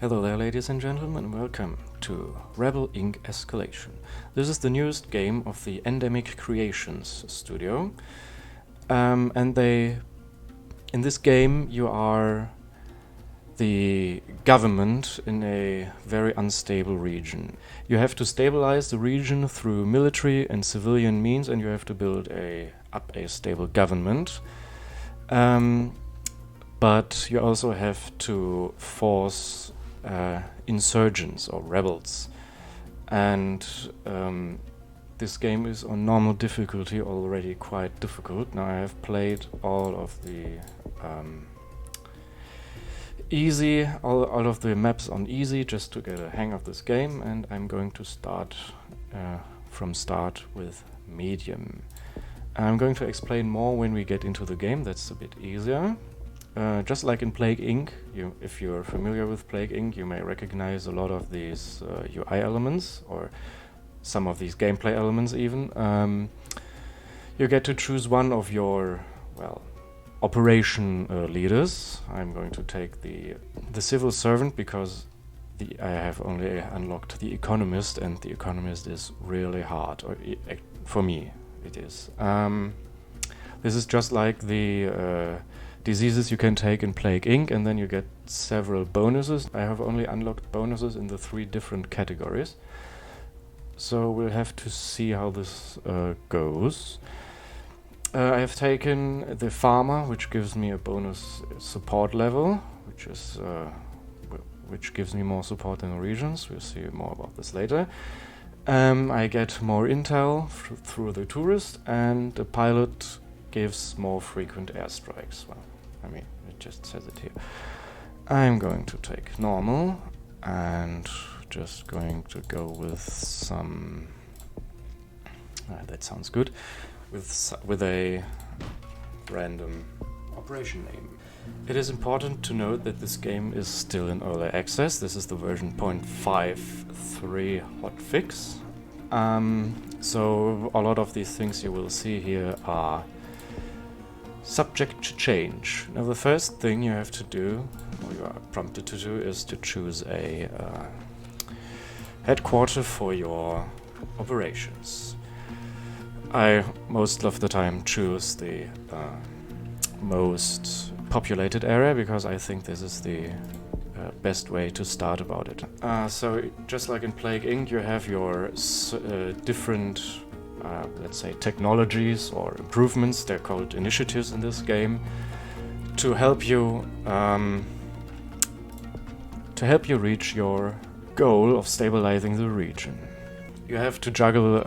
Hello there, ladies and gentlemen, welcome to Rebel Inc. Escalation. This is the newest game of the Ndemic Creations studio, in this game you are the government in a very unstable region. You have to stabilize the region through military and civilian means, and you have to build up a stable government. But you also have to force insurgents or rebels, and this game is on normal difficulty, already quite difficult. Now I have played all of the all of the maps on easy just to get a hang of this game, and I'm going to start from start with medium. I'm going to explain more when we get into the game, that's a bit easier. Just like in Plague Inc., if you're familiar with Plague Inc., you may recognize a lot of these UI elements, or some of these gameplay elements even. You get to choose one of your, operation leaders. I'm going to take the civil servant because I have only unlocked the economist, and the economist is really hard, or for me it is. This is just like the diseases you can take in Plague Inc., and then you get several bonuses. I have only unlocked bonuses in the 3 different categories, so we'll have to see how this goes. I have taken the farmer, which gives me a bonus support level, which gives me more support in the regions. We'll see more about this later. I get more intel through the tourist, and the pilot gives more frequent airstrikes. Well, I mean, it just says it here. I'm going to take normal, and just going to go with some... that sounds good. With a random operation name. It is important to note that this game is still in early access. This is the version 0.53 hotfix. So a lot of these things you will see here are subject to change. Now the first thing you have to do, or you are prompted to do, is to choose a headquarter for your operations. I most of the time choose the most populated area because I think this is the best way to start about it. So just like in Plague Inc., you have your different let's say technologies or improvements. They're called initiatives in this game, to help you reach your goal of stabilizing the region. You have to juggle,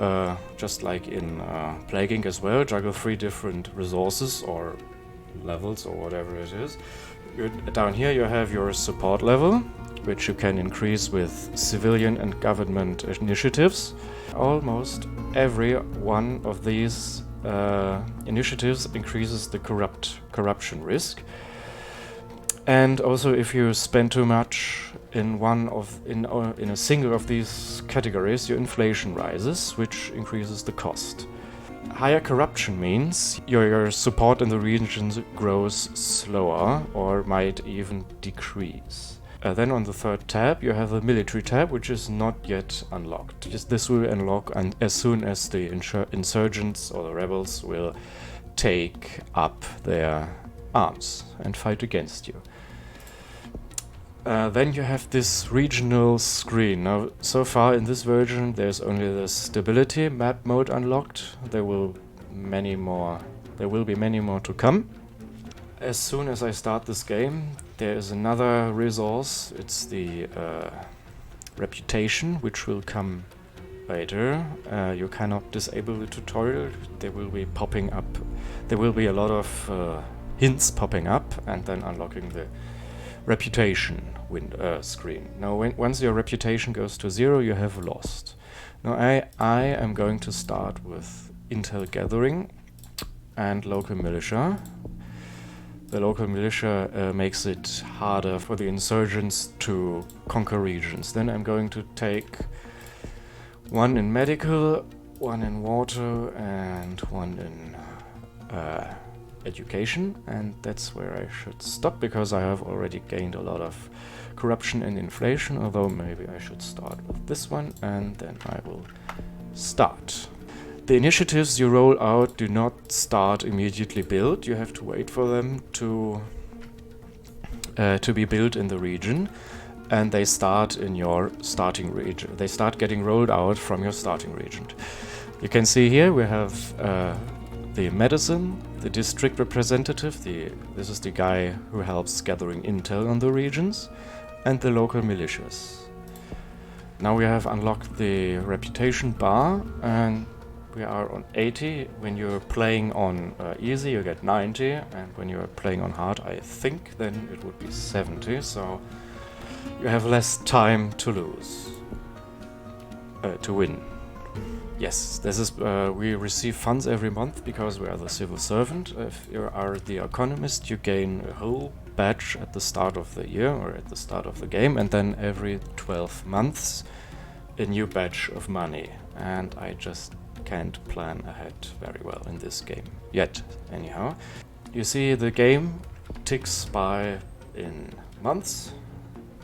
just like in Plague Inc. as well, juggle 3 different resources or levels or whatever it is. Down here you have your support level, which you can increase with civilian and government initiatives. Almost every one of these initiatives increases the corruption risk. And also, if you spend too much in a single of these categories, your inflation rises, which increases the cost. Higher corruption means your support in the regions grows slower or might even decrease. Then on the 3rd tab you have the military tab, which is not yet unlocked. This will unlock as soon as the insurgents or the rebels will take up their arms and fight against you. Then you have this regional screen. Now, so far in this version there's only the stability map mode unlocked. There will be many more to come. As soon as I start this game, there is another resource. It's the reputation, which will come later. You cannot disable the tutorial. They will be popping up. There will be a lot of hints popping up, and then unlocking the reputation screen. Now once your reputation goes to 0, you have lost. Now I am going to start with intel gathering and local militia. The local militia makes it harder for the insurgents to conquer regions. Then I'm going to take 1 in medical, 1 in water, and 1 in education, and that's where I should stop because I have already gained a lot of corruption and inflation, although maybe I should start with this one, and then I will start. The initiatives you roll out do not start immediately built. You have to wait for them to be built in the region, and they start in your starting region. They start getting rolled out from your starting region. You can see here we have the medicine, the district representative, this is the guy who helps gathering intel on the regions, and the local militias. Now we have unlocked the reputation bar, and we are on 80. When you're playing on easy, you get 90, and when you're playing on hard, I think, then it would be 70, so you have less time to lose, to win. Yes, this is, we receive funds every month because we are the civil servant. If you are the economist, you gain a whole badge at the start of the year or at the start of the game, and then every 12 months a new batch of money. And I just can't plan ahead very well in this game yet, anyhow. You see the game ticks by in months,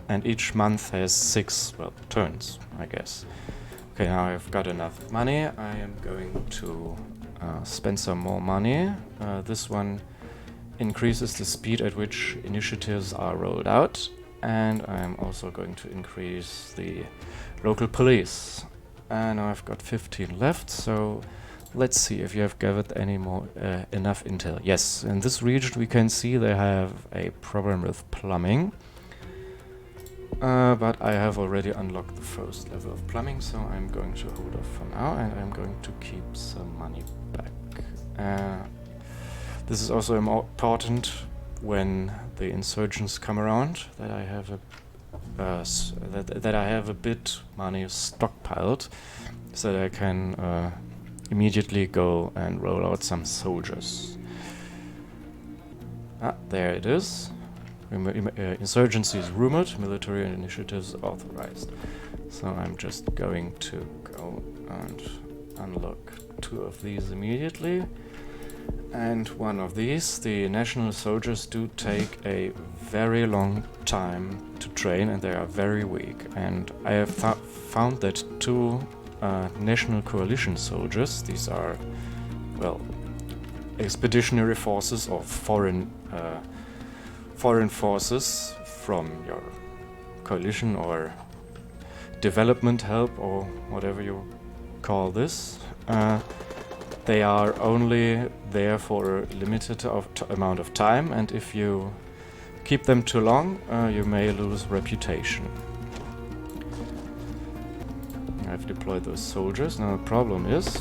and each month has 6, well, turns, I guess. Okay, now I've got enough money. I am going to spend some more money. This one increases the speed at which initiatives are rolled out, and I'm also going to increase the local police. And now I've got 15 left, so let's see if you have gathered any more enough intel. Yes, in this region we can see they have a problem with plumbing. But I have already unlocked the first level of plumbing, so I'm going to hold off for now, and I'm going to keep some money back. This is also important when the insurgents come around, that I have that I have a bit money stockpiled, so that I can immediately go and roll out some soldiers. Ah, there it is. Insurgency is rumored, military initiatives authorized. So I'm just going to go and unlock 2 of these immediately. And one of these, the national soldiers do take a very long time to train, and they are very weak. And I have found that 2 national coalition soldiers, these are, well, expeditionary forces or foreign forces from your coalition or development help or whatever you call this. They are only there for a limited amount of time, and if you keep them too long, you may lose reputation. I've deployed those soldiers. Now the problem is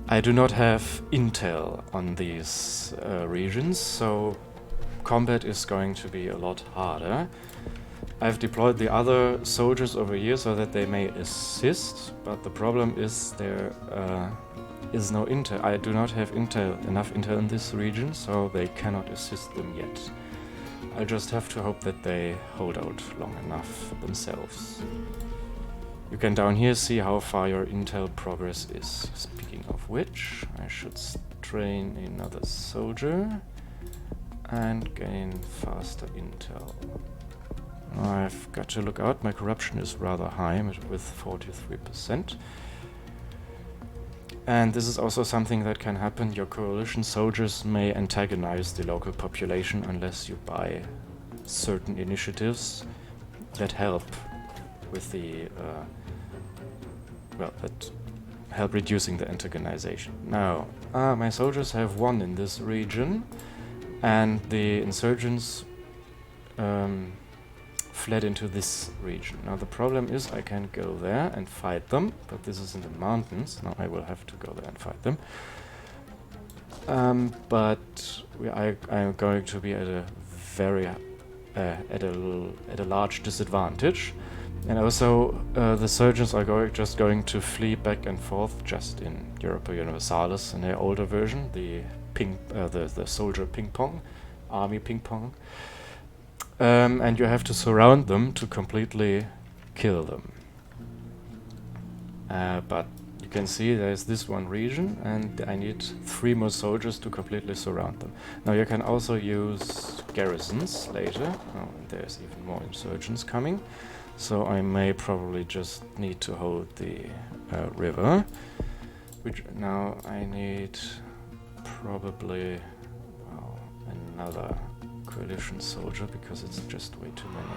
I do not have intel on these regions, so combat is going to be a lot harder. I've deployed the other soldiers over here so that they may assist, but the problem is there is no intel. I do not have enough intel in this region, so they cannot assist them yet. I just have to hope that they hold out long enough themselves. You can down here see how far your intel progress is. Speaking of which, I should train another soldier and gain faster intel. I've got to look out, my corruption is rather high with 43%. And this is also something that can happen. Your coalition soldiers may antagonize the local population unless you buy certain initiatives that help with the that help reducing the antagonization. Now, my soldiers have won in this region, and the insurgents fled into this region. Now the problem is I can go there and fight them, but this is in the mountains. Now I will have to go there and fight them. But I'm going to be at a very at a large disadvantage, and also the surgeons are just going to flee back and forth, just in Europa Universalis in their older version, the soldier ping pong, army ping pong. And you have to surround them to completely kill them. But can see there's this one region, and I need 3 more soldiers to completely surround them. Now you can also use garrisons later. Oh, and there's even more insurgents coming. So I may probably just need to hold the river. Which now I need probably another coalition soldier, because it's just way too many.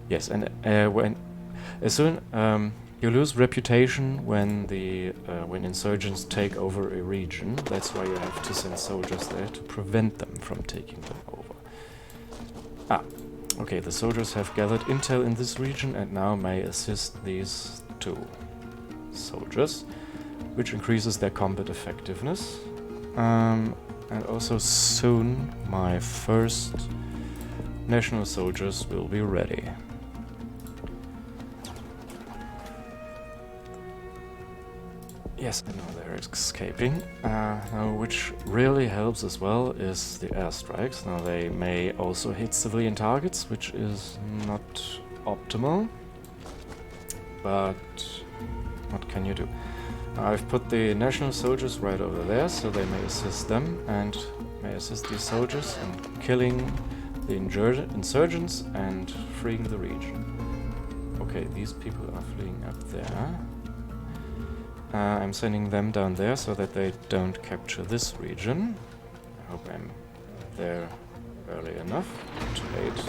Yes, and as soon you lose reputation when when insurgents take over a region. That's why you have to send soldiers there to prevent them from taking them over. Okay, the soldiers have gathered intel in this region and now may assist these 2 soldiers, which increases their combat effectiveness. And also soon my first national soldiers will be ready. Yes, I know they're escaping. Now, which really helps as well is the airstrikes. Now they may also hit civilian targets, which is not optimal. But what can you do? I've put the national soldiers right over there, so they may assist them and may assist these soldiers in killing the insurgents and freeing the region. Okay, these people are fleeing up there. I'm sending them down there so that they don't capture this region. I hope I'm there early enough. Too late.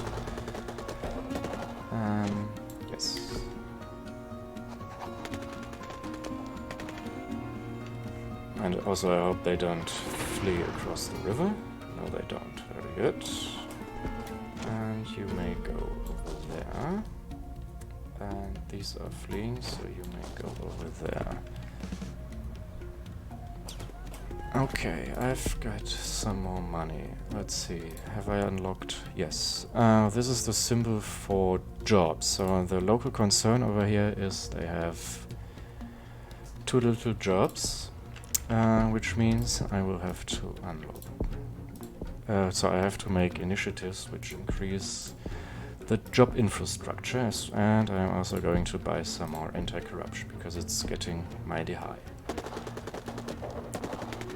Yes. And also I hope they don't flee across the river. No, they don't. Very good. And you may go over there. And these are fleeing, so you may go over there. Okay, I've got some more money. Let's see, have I unlocked? Yes. This is the symbol for jobs. So the local concern over here is they have 2 little jobs, which means I will have to unlock. So I have to make initiatives which increase the job infrastructure, and I'm also going to buy some more anti-corruption because it's getting mighty high.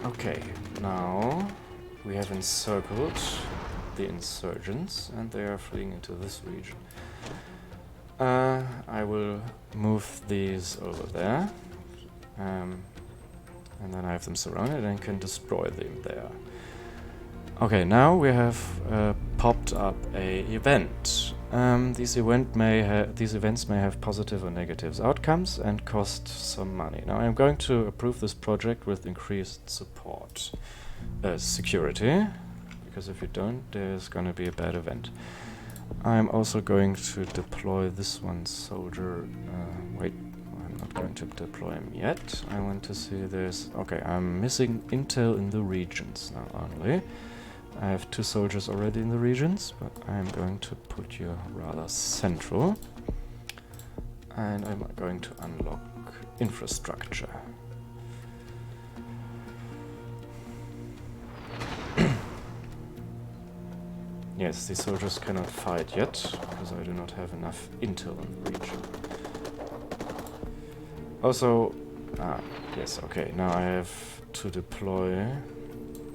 Okay, now we have encircled the insurgents and they are fleeing into this region. I will move these over there, and then I have them surrounded and can destroy them there. Okay, now we have popped up a event. These events may have positive or negative outcomes and cost some money. Now I'm going to approve this project with increased support. Security, because if you don't, there's going to be a bad event. I'm also going to deploy this one soldier. Wait, I'm not going to deploy him yet. I want to see this. Okay, I'm missing intel in the regions now only. I have 2 soldiers already in the regions, but I'm going to put you rather central. And I'm going to unlock infrastructure. Yes, these soldiers cannot fight yet, because I do not have enough intel in the region. Also, yes, okay, now I have to deploy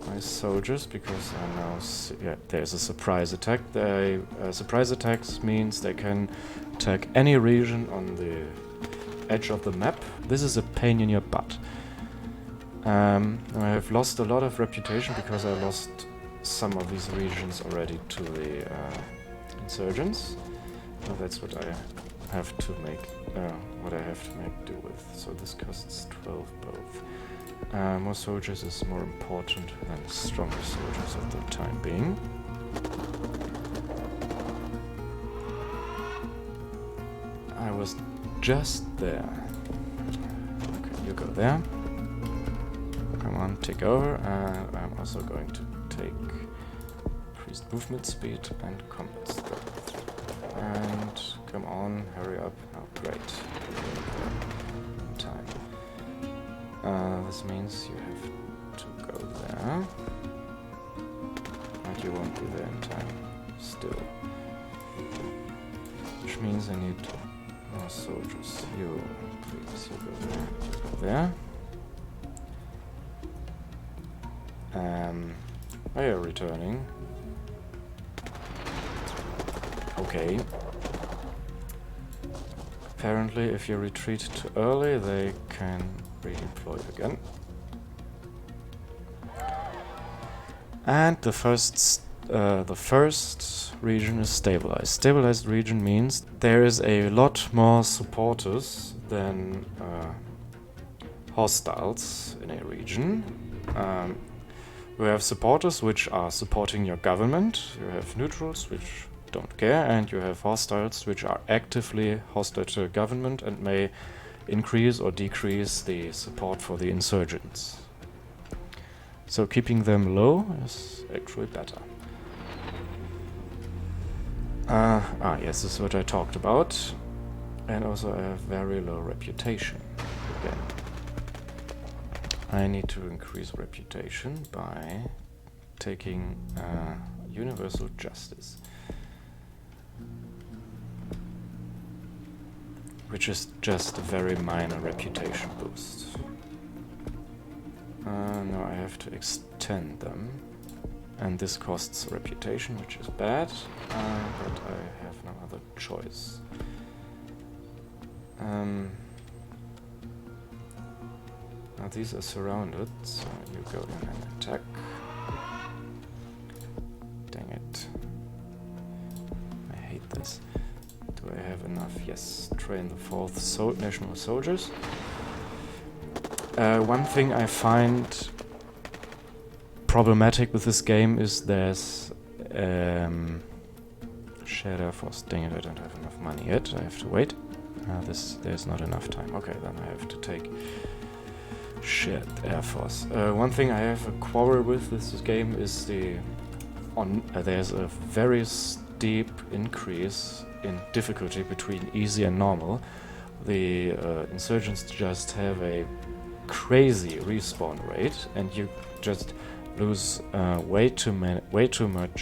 my soldiers, because I now there's a surprise attack. Surprise attacks means they can attack any region on the edge of the map. This is a pain in your butt. I have lost a lot of reputation because I lost some of these regions already to the insurgents. So that's what I have to make do with. So this costs 12 both. More soldiers is more important than stronger soldiers at the time being. I was just there. Okay, you go there. Come on, take over. I'm also going to take increased movement speed and combat strength. And come on, hurry up. Oh, great. In time. This means you have to go there. And you won't be there in time. Still. Which means I need More soldiers. You, please, you go there. You go there. Are you returning? Okay. Apparently, if you retreat too early, they can redeploy again. And the first region is stabilized. Stabilized region means there is a lot more supporters than hostiles in a region. You have supporters which are supporting your government, you have neutrals which don't care, and you have hostiles which are actively hostile to the government and may increase or decrease the support for the insurgents. So keeping them low is actually better. Yes, this is what I talked about. And also I have very low reputation again. I need to increase reputation by taking universal justice, which is just a very minor reputation boost. Now I have to extend them, and this costs reputation, which is bad, but I have no other choice. Now these are surrounded, so you go in and attack. Dang it. I hate this. Do I have enough? Yes. Train the 4th national soldiers. One thing I find problematic with this game is there's shared air force. Dang it, I don't have enough money yet. I have to wait. There's not enough time. Okay, then I have to take shared air force. One thing I have a quarrel with this game is there's a very steep increase in difficulty between easy and normal. The insurgents just have a crazy respawn rate, and you just lose way too much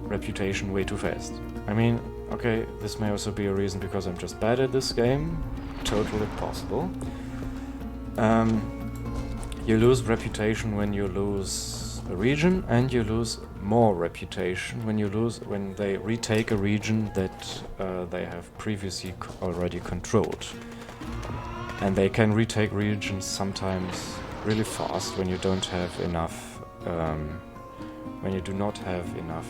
reputation way too fast. I mean, okay, this may also be a reason because I'm just bad at this game. Totally possible. You lose reputation when you lose a region, and you lose more reputation when they retake a region that they have previously already controlled. And they can retake regions sometimes really fast when you don't have enough, when you do not have enough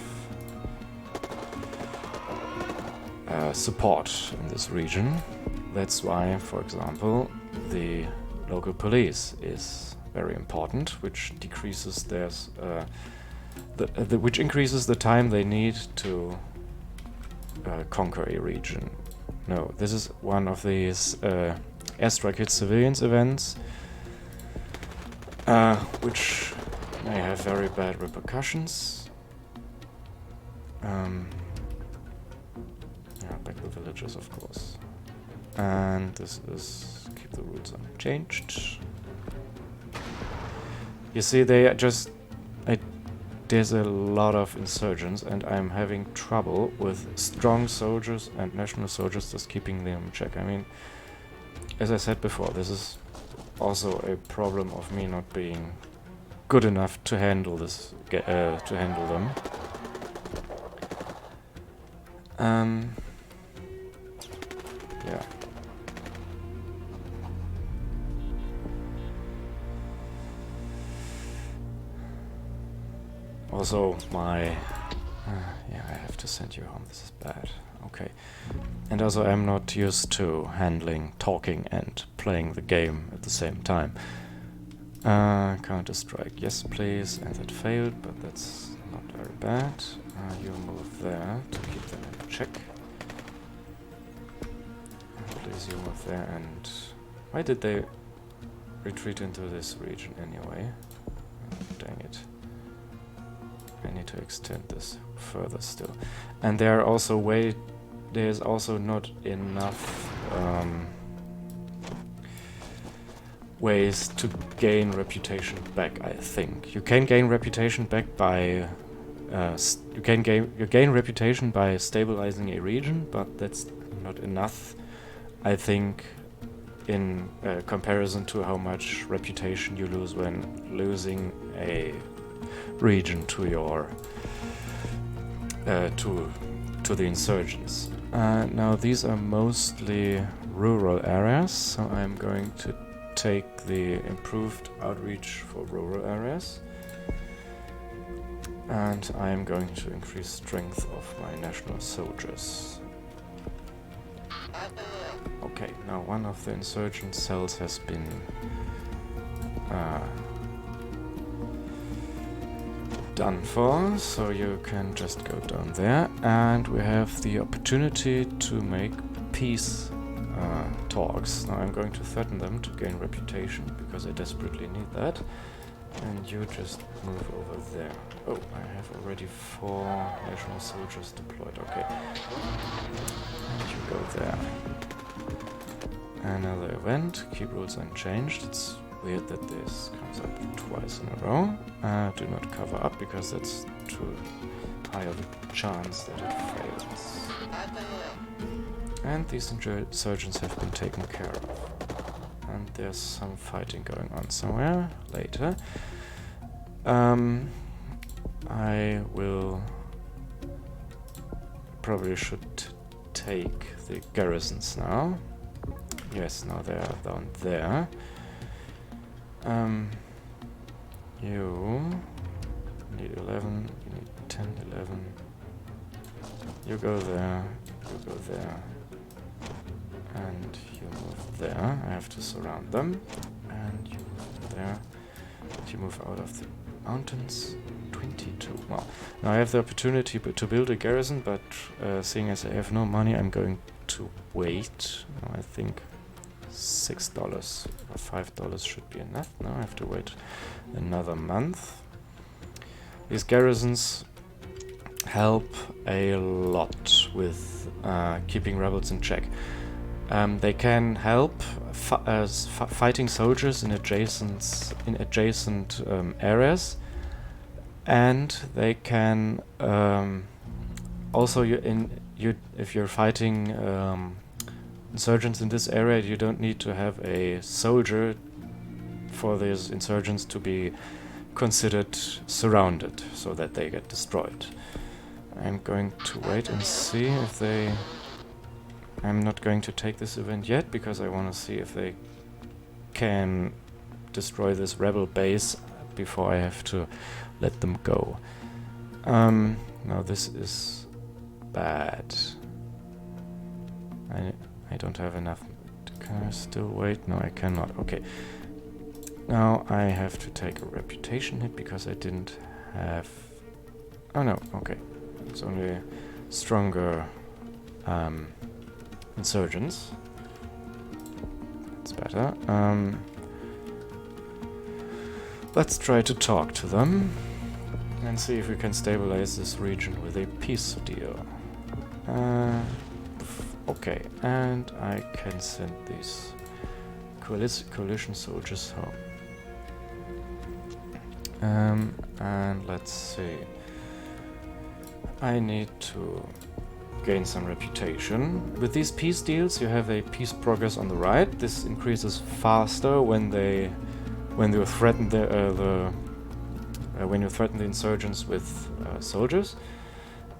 support in this region. That's why, for example, the local police is very important, which decreases which increases the time they need to conquer a region. No, this is one of these airstrike hit civilians events, which may have very bad repercussions. Yeah, back the villagers, of course. And this is keep the rules unchanged. You see, they just there's a lot of insurgents, and I'm having trouble with strong soldiers and national soldiers just keeping them in check. I mean, as I said before, this is also a problem of me not being good enough to handle this, to handle them. Yeah. Also, yeah, I have to send you home. This is bad. Okay. And also, I'm not used to handling, talking, and playing the game at the same time. Counter-strike. Yes, please. And that failed, but that's not very bad. You move there to keep them in check. Please, you move there. And why did they retreat into this region anyway? Dang it. I need to extend this further still. And there's also not enough ways to gain reputation back, I think. You can gain reputation back by you gain reputation by stabilizing a region, but that's not enough, I think, in comparison to how much reputation you lose when losing a region to your to the insurgents. Now these are mostly rural areas, so I'm going to take the improved outreach for rural areas, and I'm going to increase strength of my national soldiers. Okay, now one of the insurgent cells has been done for, so you can just go down there, and we have the opportunity to make peace talks. Now I'm going to threaten them to gain reputation, because I desperately need that. And you just move over there. Oh, I have already 4 national soldiers deployed, okay. And you go there. Another event, keep rules unchanged. It's weird that this comes up twice in a row. Do not cover up, because that's too high of a chance that it fails. And these insurgents have been taken care of. And there's some fighting going on somewhere later. I will probably should take the garrisons now. Yes, now they are down there. You need 11, you need 10, 11. You go there, you go there. And you move there. I have to surround them. And you move there. And you move out of the mountains. 22. Well, now I have the opportunity to build a garrison, but seeing as I have no money, I'm going to wait. I think $6 or $5 should be enough. Now I have to wait another month. These garrisons help a lot with keeping rebels in check. They can help fighting soldiers in adjacent areas, and they can also if you're fighting insurgents in this area, you don't need to have a soldier for these insurgents to be considered surrounded so that they get destroyed. I'm going to wait and see if they... I'm not going to take this event yet, because I want to see if they can destroy this rebel base before I have to let them go. Now this is bad. I don't have enough. Can I still wait? No, I cannot. Okay. Now I have to take a reputation hit because I didn't have... Oh no, okay. It's only stronger insurgents. That's better. Let's try to talk to them and see if we can stabilize this region with a peace deal. Okay, and I can send these coalition soldiers home. And let's see. I need to gain some reputation. With these peace deals, you have a peace progress on the right. This increases faster when you threaten the insurgents with soldiers,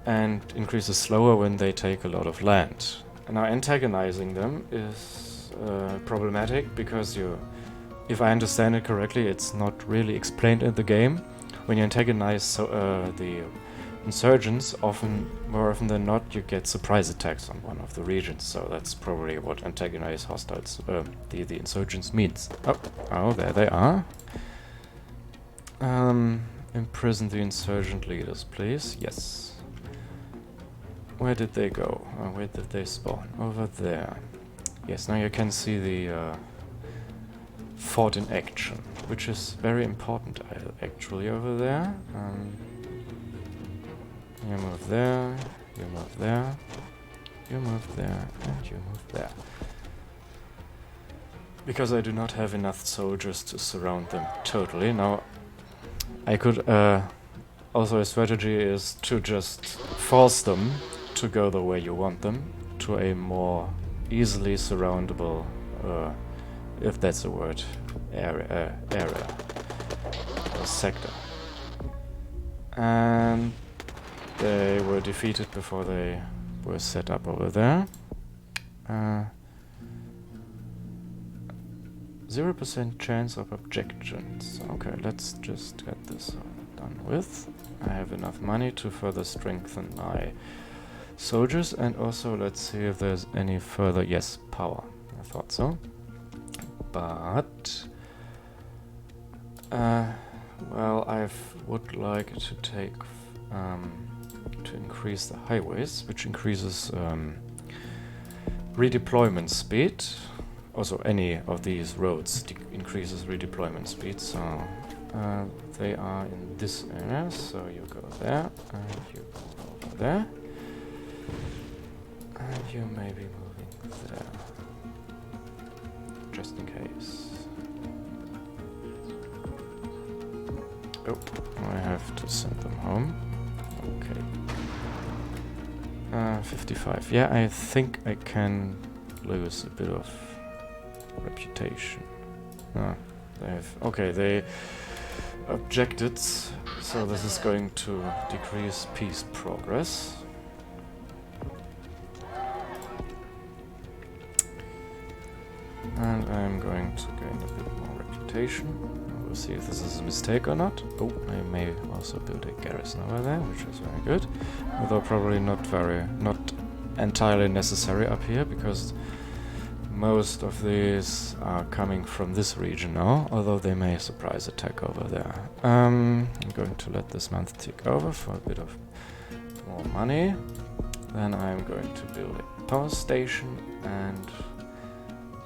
and increases slower when they take a lot of land. Now antagonizing them is problematic because if I understand it correctly, it's not really explained in the game. When you antagonize the insurgents, more often than not, you get surprise attacks on one of the regions. So that's probably what antagonize hostiles, the insurgents means. Oh, there they are. Imprison the insurgent leaders, please. Yes. Where did they go? Where did they spawn? Over there. Yes, now you can see the fort in action, which is very important actually over there. You move there, you move there, you move there, and you move there. Because I do not have enough soldiers to surround them totally. Now, I could Also, a strategy is to just force them to go the way you want them, to a more easily surroundable, if that's a word, area or sector. And they were defeated before they were set up over there. 0% chance of objections. Okay, let's just get this done with. I have enough money to further strengthen my soldiers, and also let's see if there's any further... Yes, power. I thought so. But... well, I would like to take... to increase the highways, which increases redeployment speed. Also, any of these roads increases redeployment speed, so they are in this area, so you go there, and you go over there, and you may be moving there, just in case. Oh, I have to send them home. Okay. 55. Yeah, I think I can lose a bit of reputation. They have... Okay, they objected, so this is going to decrease peace progress. And I'm going to gain a bit more reputation. We'll see if this is a mistake or not. Oh, I may also build a garrison over there, which is very good. Although probably not entirely necessary up here, because most of these are coming from this region now, although they may surprise attack over there. I'm going to let this month tick over for a bit of more money. Then I'm going to build a power station and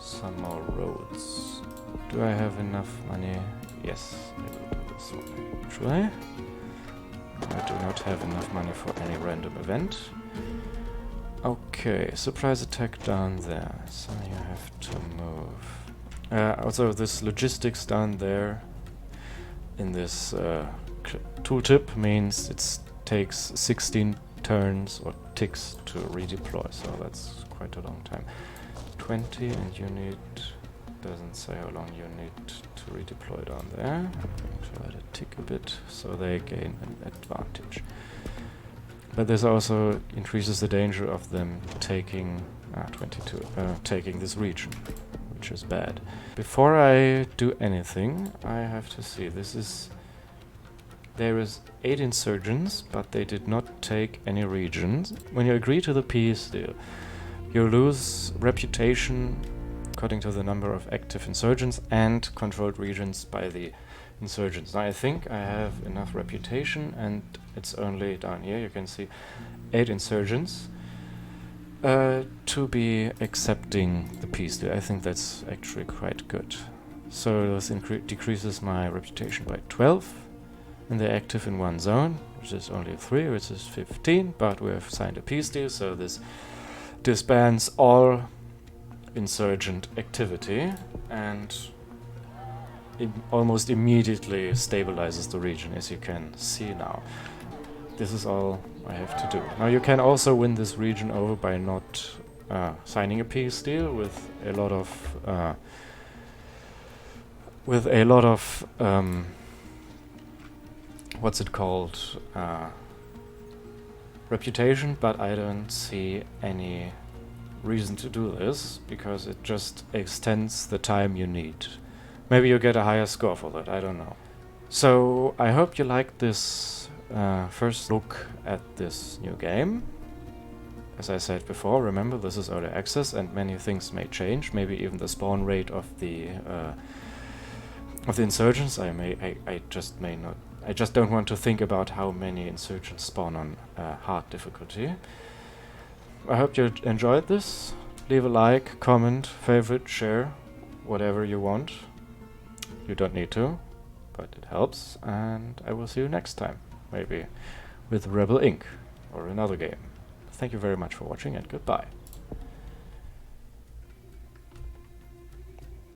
some more roads. Do I have enough money? Yes, I will do this one actually. I do not have enough money for any random event. Okay, surprise attack down there, so you have to move. Also, this logistics down there in this tooltip means it takes 16 turns or ticks to redeploy, so that's quite a long time. 20, and you need... doesn't say how long you need to redeploy down there. I'm going to let it tick a bit, so they gain an advantage. But this also increases the danger of them taking 22, taking this region, which is bad. Before I do anything, I have to see. There is 8 insurgents, but they did not take any regions. When you agree to the peace deal, you lose reputation according to the number of active insurgents and controlled regions by the insurgents. Now I think I have enough reputation, and it's only down here, you can see 8 insurgents to be accepting the peace deal. I think that's actually quite good. So this decreases my reputation by 12, and they're active in one zone, which is only 3, which is 15, but we have signed a peace deal, so this disbands all insurgent activity and almost immediately stabilizes the region, as you can see now. This is all I have to do. Now you can also win this region over by not signing a peace deal with a lot of what's it called, reputation, but I don't see any reason to do this, because it just extends the time you need. Maybe you get a higher score for that, I don't know. So I hope you liked this first look at this new game. As I said before, remember this is early access and many things may change, maybe even the spawn rate of the insurgents. I just don't want to think about how many insurgents spawn on hard difficulty. I hope you enjoyed this. Leave a like, comment, favorite, share, whatever you want. You don't need to, but it helps, and I will see you next time, maybe with Rebel Inc. or another game. Thank you very much for watching, and goodbye.